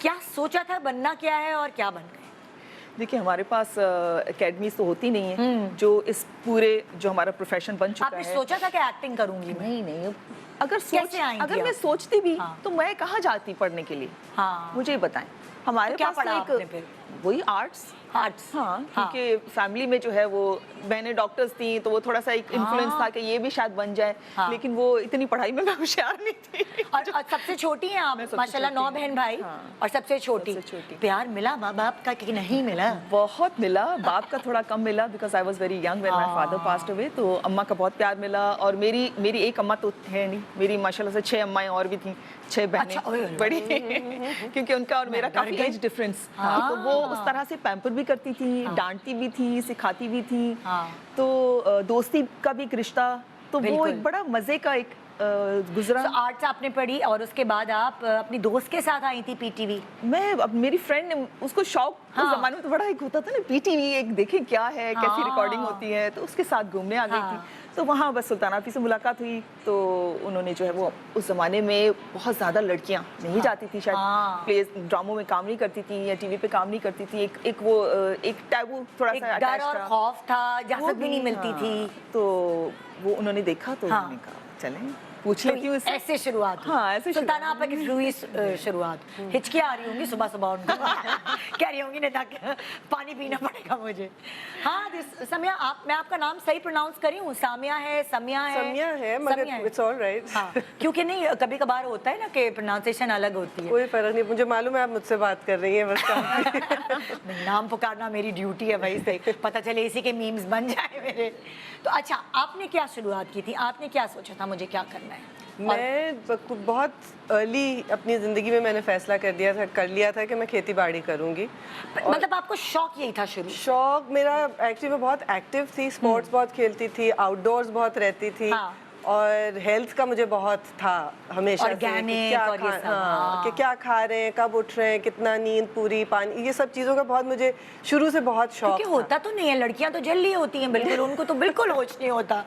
क्या सोचा था, बनना क्या है और क्या बन गए? देखिए हमारे पास एकेडमीज तो होती नहीं है जो इस पूरे जो हमारा प्रोफेशन बन चुका आपने है। सोचा था कि एक्टिंग करूंगी मैं? नहीं, अगर मैं आप? सोचती भी हाँ। तो मैं कहाँ जाती पढ़ने के लिए? हाँ। मुझे ये बताएं। हमारे तो क्या पास पढ़ा तो आपने एक फिर? वही आर्ट्स। आर्ट्स। हाँ, हाँ। क्योंकि फैमिली में जो है वो बहनें डॉक्टर्स थी तो वो थोड़ा सा एक इन्फ्लुएंस था कि ये भी शायद बन जाए। हाँ। लेकिन वो इतनी पढ़ाई में मैं होशियार नहीं थी। और सबसे छोटी हैं आप, मैं सबसे माशाल्लाह, 9 छोटी बहन हूँ। भाई। हाँ। और सबसे छोटी। सबसे छोटी। प्यार मिला माँ बाप का कि नहीं मिला? बहुत मिला, बाप का थोड़ा कम मिला because I was very young when my father passed away. तो अम्मा का बहुत प्यार मिला और मेरी एक अम्मा तो है नहीं, मेरी माशाल्लाह से 6 अम्माएं और भी थी, 6 बहनें। अच्छा, ओए, बड़ी क्योंकि उनका और मेरा काफी एज डिफरेंस था, तो वो उस तरह से पैम्पर भी करती थी, डांटती भी थी, सिखाती भी थी। तो दोस्ती का भी एक रिश्ता, तो वो एक बड़ा मजे का एक गुजरा। आर्ट्स आपने पढ़ी और उसके बाद आप अपनी दोस्त के साथ आई थी पीटीवी? मैं अब मेरी फ्रेंड ने उसको शौक उस जमाने में तो बड़ा एक होता था ना, पीटीवी एक देखें क्या है, कैसी रिकॉर्डिंग होती है, तो उसके साथ घूमने आ गई थी। तो वहाँ बस सुल्तान आफी से मुलाकात हुई, तो उन्होंने जो है वो उस जमाने में बहुत ज़्यादा लड़कियाँ नहीं जाती थी शायद प्लेस ड्रामों में काम नहीं करती थी या टीवी पे काम नहीं करती थी। एक टैबू थोड़ा सा डर और खौफ था, इजाजत भी नहीं मिलती थी। तो वो उन्होंने देखा तो उन्होंने कहा चलें पूछ लेती हूँ इससे। ऐसे शुरुआत हुई। हाँ, ऐसे सुल्ताना आपा की हुई शुरुआत। हिचकियाँ आ रही होंगी सुबह सुबह उनको। कह रही होंगी नेता पानी पीना पड़ेगा मुझे। हाँ समिया, मैं आपका नाम सही प्रोनाउंस करी हूँ? सामिया है, समिया है? समिया है, मगर इट्स ऑलराइट। हाँ, क्योंकि नहीं कभी कभार होता है ना कि प्रोनाउंसिएशन अलग होती है। कोई फर्क नहीं, मुझे मालूम है आप मुझसे बात कर रही हैं बस। नाम पुकारना मेरी ड्यूटी है भाई, सही पता चले इसी के मीम्स बन जाए मेरे। तो अच्छा, आपने क्या शुरुआत की थी? आपने क्या सोचा था मुझे क्या करना है? मैं बहुत अर्ली अपनी ज़िंदगी में मैंने फैसला कर लिया था कि मैं खेती बाड़ी करूँगी। मतलब आपको शौक यही था शुरू? शौक मेरा एक्चुअली, मैं बहुत एक्टिव थी, स्पोर्ट्स बहुत खेलती थी, आउटडोर्स बहुत रहती थी। और हेल्थ का मुझे बहुत था हमेशा से कि क्या खा रहे हैं, कब उठ रहे हैं, कितना नींद पूरी, पानी, ये सब चीज़ों का बहुत मुझे शुरू से बहुत शौक था। होता तो नहीं है, लड़कियां तो जल्दी होती हैं बिल्कुल, उनको तो बिल्कुल होश नहीं होता।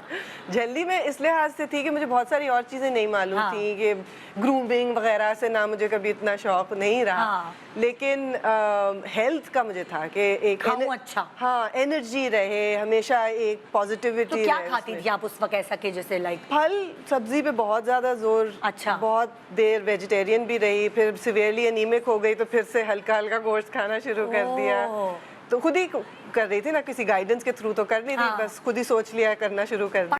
जल्दी में इस लिहाज से थी कि मुझे बहुत सारी और चीज़ें नहीं मालूम थी, कि ग्रूमिंग वगैरह से ना मुझे कभी इतना शौक नहीं रहा। लेकिन हेल्थ का मुझे था कि एक अच्छा, हाँ, एनर्जी रहे हमेशा, एक पॉजिटिविटी। तो क्या खाती थी आप उस वक्त ऐसा कि जैसे लाइक फल सब्जी पे बहुत ज़्यादा जोर? अच्छा। बहुत देर वेजिटेरियन भी रही, फिर सिवियरली एनीमिक हो गई तो फिर से हल्का हल्का गोश्त खाना शुरू कर दिया। तो खुद ही कर रही थी ना, किसी गाइडेंस के थ्रू तो कर नहीं थी, बस खुद ही सोच लिया करना शुरू कर दिया।